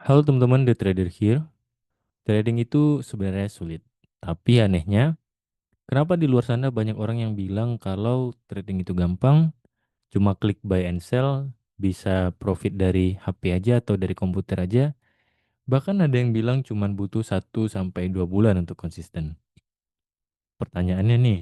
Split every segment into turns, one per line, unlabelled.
Halo teman-teman, The Trader here. Trading itu sebenarnya sulit. Tapi anehnya, kenapa di luar sana banyak orang yang bilang kalau trading itu gampang, cuma klik buy and sell, bisa profit dari HP aja atau dari komputer aja. Bahkan ada yang bilang cuma butuh 1 sampai 2 bulan untuk konsisten. Pertanyaannya nih,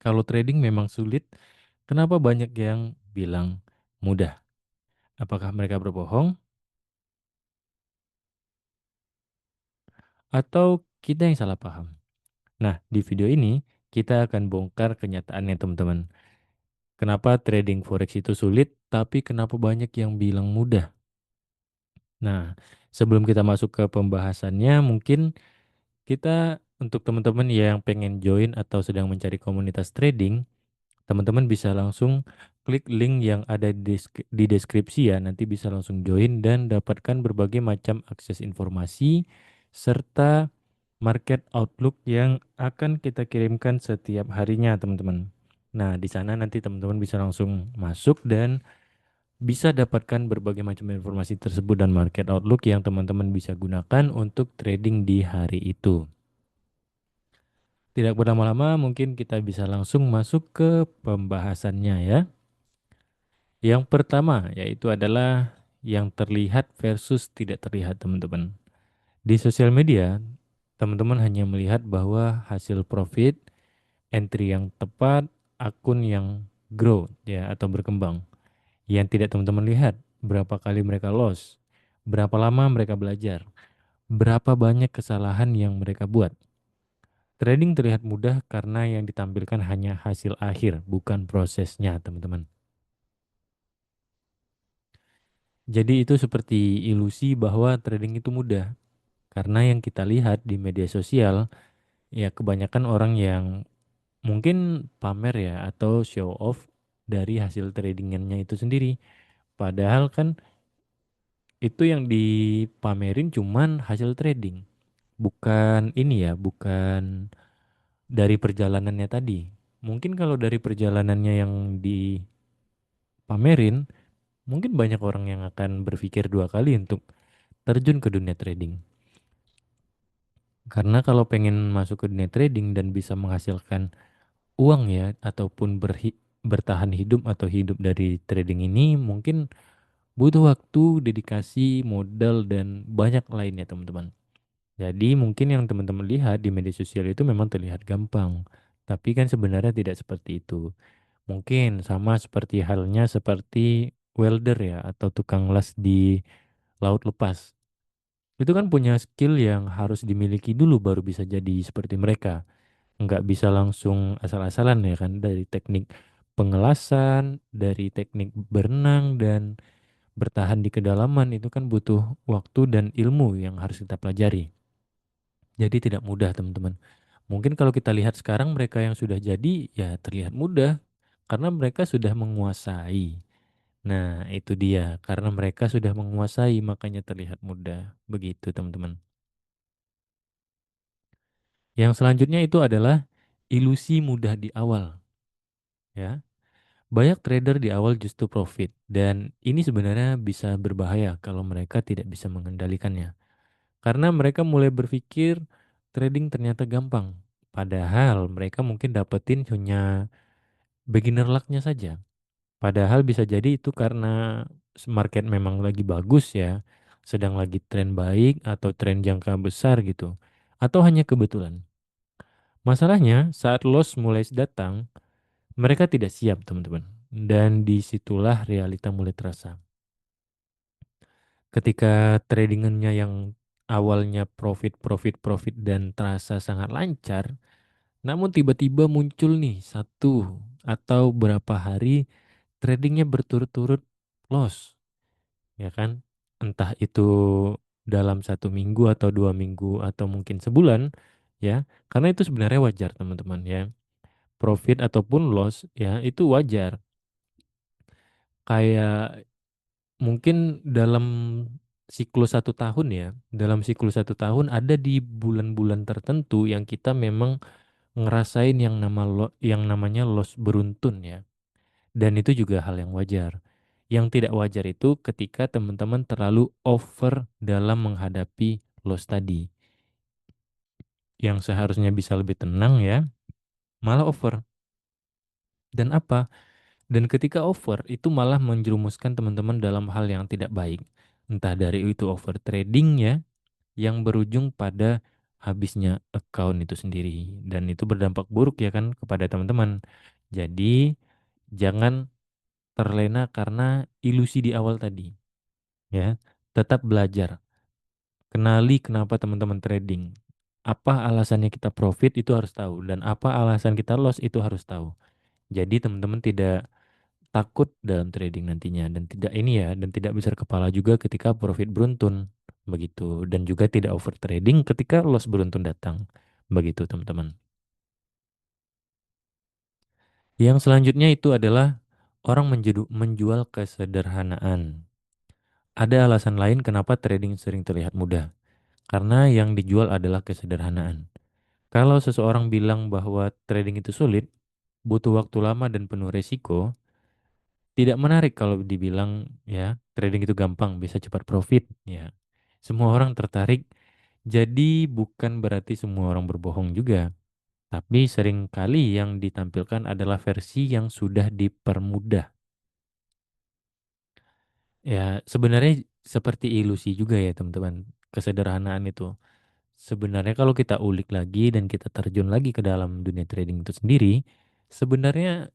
kalau trading memang sulit, kenapa banyak yang bilang mudah? Apakah mereka berbohong? Atau kita yang salah paham? Nah, di video ini kita akan bongkar kenyataannya teman-teman. Kenapa trading forex itu sulit, tapi kenapa banyak yang bilang mudah? Nah, sebelum kita masuk ke pembahasannya, mungkin kita untuk teman-teman yang pengen join atau sedang mencari komunitas trading, teman-teman bisa langsung klik link yang ada di deskripsi ya. Nanti bisa langsung join dan dapatkan berbagai macam akses informasi serta market outlook yang akan kita kirimkan setiap harinya, teman-teman. Nah, di sana nanti teman-teman bisa langsung masuk dan bisa dapatkan berbagai macam informasi tersebut dan market outlook yang teman-teman bisa gunakan untuk trading di hari itu. Tidak berlama-lama, mungkin kita bisa langsung masuk ke pembahasannya ya. Yang pertama yaitu adalah yang terlihat versus tidak terlihat, teman-teman. Di sosial media, teman-teman hanya melihat bahwa hasil profit, entry yang tepat, akun yang grow ya atau berkembang. Yang tidak teman-teman lihat, berapa kali mereka loss, berapa lama mereka belajar, berapa banyak kesalahan yang mereka buat. Trading terlihat mudah karena yang ditampilkan hanya hasil akhir, bukan prosesnya, teman-teman. Jadi itu seperti ilusi bahwa trading itu mudah. Karena yang kita lihat di media sosial, ya kebanyakan orang yang mungkin pamer ya atau show off dari hasil tradingannya itu sendiri. Padahal kan itu yang dipamerin cuman hasil trading. Bukan ini ya, bukan dari perjalanannya tadi. Mungkin kalau dari perjalanannya yang dipamerin, mungkin banyak orang yang akan berpikir 2 kali untuk terjun ke dunia trading. Karena kalau pengen masuk ke dunia trading dan bisa menghasilkan uang ya, ataupun bertahan hidup atau hidup dari trading ini, mungkin butuh waktu, dedikasi, modal, dan banyak lainnya, teman-teman. Jadi mungkin yang teman-teman lihat di media sosial itu memang terlihat gampang. Tapi kan sebenarnya tidak seperti itu. Mungkin sama seperti halnya seperti welder ya atau tukang las di laut lepas. Itu kan punya skill yang harus dimiliki dulu baru bisa jadi seperti mereka. Nggak bisa langsung asal-asalan ya kan, dari teknik pengelasan, dari teknik berenang dan bertahan di kedalaman itu kan butuh waktu dan ilmu yang harus kita pelajari. Jadi tidak mudah, teman-teman. Mungkin kalau kita lihat sekarang mereka yang sudah jadi ya terlihat mudah karena mereka sudah menguasai. Nah, itu dia. Karena mereka sudah menguasai makanya terlihat mudah. Begitu, teman-teman. Yang selanjutnya itu adalah ilusi mudah di awal, ya. Banyak trader di awal justru profit dan ini sebenarnya bisa berbahaya kalau mereka tidak bisa mengendalikannya. Karena mereka mulai berpikir trading ternyata gampang. Padahal mereka mungkin dapetin hanya beginner luck-nya saja. Padahal bisa jadi itu karena market memang lagi bagus ya, sedang lagi tren baik atau tren jangka besar gitu. Atau hanya kebetulan. Masalahnya saat loss mulai datang, mereka tidak siap, teman-teman. Dan disitulah realita mulai terasa. Ketika tradingannya yang awalnya profit, profit, profit dan terasa sangat lancar, namun tiba-tiba muncul nih 1 atau berapa hari tradingnya berturut-turut loss, ya kan? Entah itu dalam 1 minggu atau 2 minggu atau mungkin sebulan, ya. Karena itu sebenarnya wajar, teman-teman ya. Profit ataupun loss ya itu wajar. Kayak mungkin dalam siklus 1 tahun ya, dalam siklus 1 tahun ada di bulan-bulan tertentu yang kita memang ngerasain yang namanya loss beruntun ya. Dan itu juga hal yang wajar. Yang tidak wajar itu ketika teman-teman terlalu over dalam menghadapi loss tadi. Yang seharusnya bisa lebih tenang ya, malah over. Dan apa? Dan ketika over itu malah menjerumuskan teman-teman dalam hal yang tidak baik. Entah dari itu over trading ya, yang berujung pada habisnya account itu sendiri. Dan itu berdampak buruk ya kan kepada teman-teman. Jadi jangan terlena karena ilusi di awal tadi ya. Tetap belajar. Kenali kenapa teman-teman trading. Apa alasannya kita profit itu harus tahu dan apa alasan kita loss itu harus tahu. Jadi teman-teman tidak takut dalam trading nantinya dan tidak ini ya dan tidak besar kepala juga ketika profit beruntun begitu dan juga tidak over trading ketika loss beruntun datang begitu teman-teman. Yang selanjutnya itu adalah orang menjual kesederhanaan. Ada alasan lain kenapa trading sering terlihat mudah karena yang dijual adalah kesederhanaan. Kalau seseorang bilang bahwa trading itu sulit, butuh waktu lama dan penuh resiko, tidak menarik kalau dibilang ya trading itu gampang, bisa cepat profit ya. Semua orang tertarik, jadi bukan berarti semua orang berbohong juga. Tapi seringkali yang ditampilkan adalah versi yang sudah dipermudah. Ya, sebenarnya seperti ilusi juga ya teman-teman. Kesederhanaan itu. Sebenarnya kalau kita ulik lagi dan kita terjun lagi ke dalam dunia trading itu sendiri, sebenarnya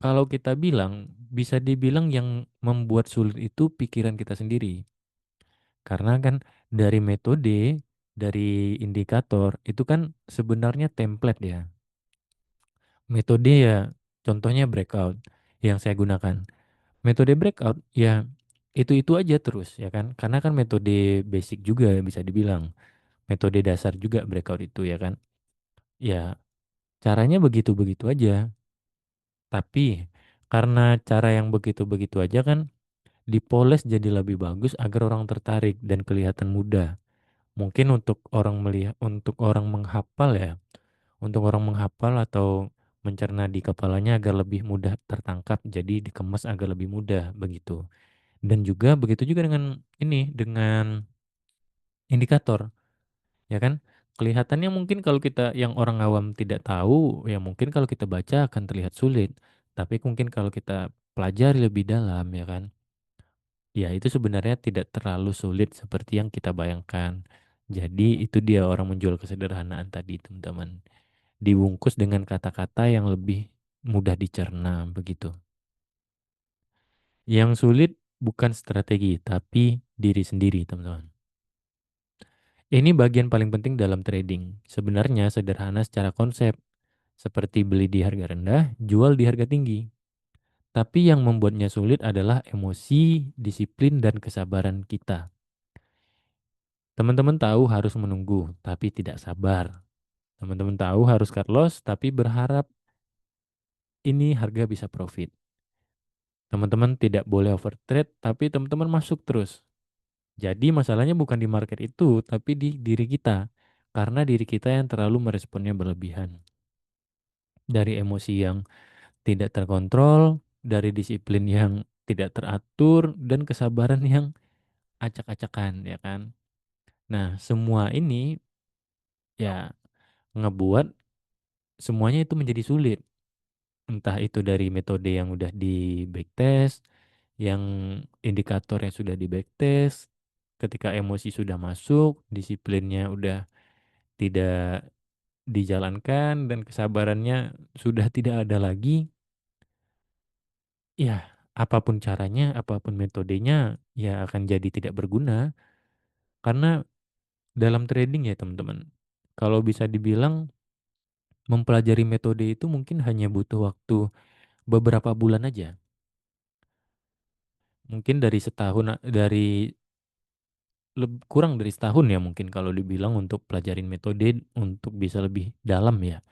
kalau kita bilang, bisa dibilang yang membuat sulit itu pikiran kita sendiri. Karena kan dari metode, dari indikator, itu kan sebenarnya template ya. Metode ya, contohnya breakout yang saya gunakan. Metode breakout ya itu-itu aja terus ya kan. Karena kan metode basic juga bisa dibilang. Metode dasar juga breakout itu ya kan. Ya caranya begitu-begitu aja. Tapi karena cara yang begitu-begitu aja kan dipoles jadi lebih bagus agar orang tertarik dan kelihatan mudah. Mungkin untuk orang melihat, untuk orang menghafal ya, untuk orang menghafal atau mencerna di kepalanya agar lebih mudah tertangkap, jadi dikemas agar lebih mudah begitu. Dan juga begitu juga dengan ini, dengan indikator, ya kan? Kelihatannya mungkin kalau kita yang orang awam tidak tahu, ya mungkin kalau kita baca akan terlihat sulit. Tapi mungkin kalau kita pelajari lebih dalam, ya kan? Ya, itu sebenarnya tidak terlalu sulit seperti yang kita bayangkan. Jadi itu dia orang menjual kesederhanaan tadi, teman-teman. Dibungkus dengan kata-kata yang lebih mudah dicerna, begitu. Yang sulit bukan strategi, tapi diri sendiri, teman-teman. Ini bagian paling penting dalam trading. Sebenarnya sederhana secara konsep, seperti beli di harga rendah, jual di harga tinggi. Tapi yang membuatnya sulit adalah emosi, disiplin, dan kesabaran kita. Teman-teman tahu harus menunggu, tapi tidak sabar. Teman-teman tahu harus cut loss, tapi berharap ini harga bisa profit. Teman-teman tidak boleh overtrade, tapi teman-teman masuk terus. Jadi masalahnya bukan di market itu, tapi di diri kita. Karena diri kita yang terlalu meresponnya berlebihan. Dari emosi yang tidak terkontrol, dari disiplin yang tidak teratur, dan kesabaran yang acak-acakan, ya kan? Nah, semua ini ya ngebuat semuanya itu menjadi sulit. Entah itu dari metode yang udah di backtest, yang indikator yang sudah di backtest, ketika emosi sudah masuk, disiplinnya udah tidak dijalankan dan kesabarannya sudah tidak ada lagi, ya apapun caranya, apapun metodenya, ya akan jadi tidak berguna. Karena dalam trading ya teman-teman, kalau bisa dibilang mempelajari metode itu mungkin hanya butuh waktu beberapa bulan aja. Mungkin dari setahun, dari kurang dari setahun ya mungkin kalau dibilang untuk pelajarin metode untuk bisa lebih dalam ya.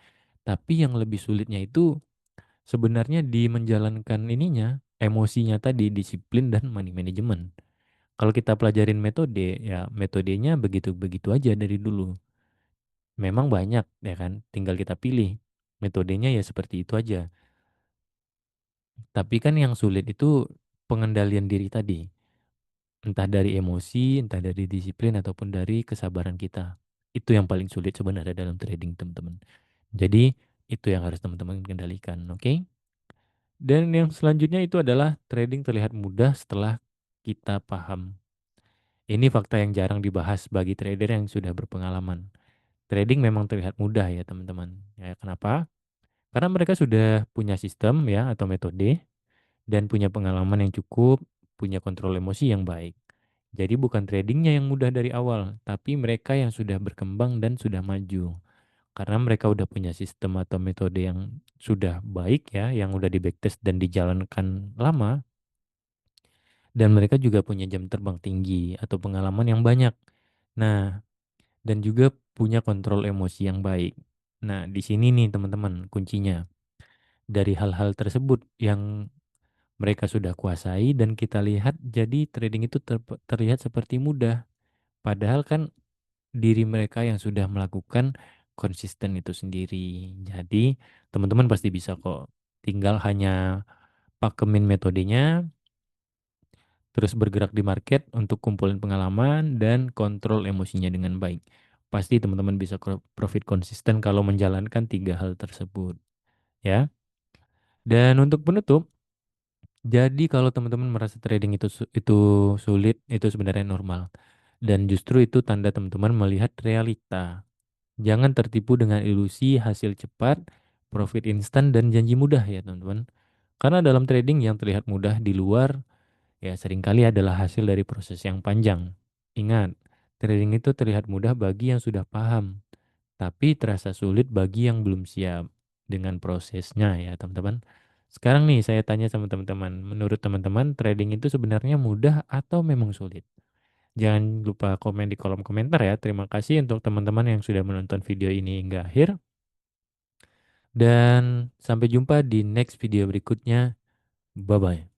Tapi yang lebih sulitnya itu sebenarnya di menjalankan ininya, emosinya tadi, disiplin dan money management. Kalau kita pelajarin metode, ya metodenya begitu-begitu aja dari dulu. Memang banyak ya kan, tinggal kita pilih. Metodenya ya seperti itu aja. Tapi kan yang sulit itu pengendalian diri tadi. Entah dari emosi, entah dari disiplin, ataupun dari kesabaran kita. Itu yang paling sulit sebenarnya dalam trading, teman-teman. Jadi, itu yang harus teman-teman kendalikan, oke? Dan yang selanjutnya itu adalah trading terlihat mudah setelah kita paham. Ini fakta yang jarang dibahas bagi trader yang sudah berpengalaman. Trading memang terlihat mudah ya, teman-teman. Ya, kenapa? Karena mereka sudah punya sistem ya atau metode dan punya pengalaman yang cukup, punya kontrol emosi yang baik. Jadi bukan tradingnya yang mudah dari awal, tapi mereka yang sudah berkembang dan sudah maju. Karena mereka udah punya sistem atau metode yang sudah baik ya, yang udah di backtest dan dijalankan lama, dan mereka juga punya jam terbang tinggi atau pengalaman yang banyak. Nah, dan juga punya kontrol emosi yang baik. Nah, di sini nih teman-teman kuncinya. Dari hal-hal tersebut yang mereka sudah kuasai dan kita lihat jadi trading itu terlihat seperti mudah. Padahal kan diri mereka yang sudah melakukan konsisten itu sendiri. Jadi teman-teman pasti bisa kok. Tinggal hanya pakemin metodenya, terus bergerak di market untuk kumpulin pengalaman dan kontrol emosinya dengan baik. Pasti teman-teman bisa profit konsisten kalau menjalankan tiga hal tersebut, ya. Dan untuk penutup, jadi kalau teman-teman merasa trading itu sulit, itu sebenarnya normal. Dan justru itu tanda teman-teman melihat realita. Jangan tertipu dengan ilusi hasil cepat, profit instan, dan janji mudah ya teman-teman. Karena dalam trading yang terlihat mudah di luar, ya seringkali adalah hasil dari proses yang panjang. Ingat, trading itu terlihat mudah bagi yang sudah paham, tapi terasa sulit bagi yang belum siap dengan prosesnya ya teman-teman. Sekarang nih saya tanya sama teman-teman, menurut teman-teman trading itu sebenarnya mudah atau memang sulit? Jangan lupa komen di kolom komentar ya. Terima kasih untuk teman-teman yang sudah menonton video ini hingga akhir. Dan sampai jumpa di next video berikutnya. Bye-bye.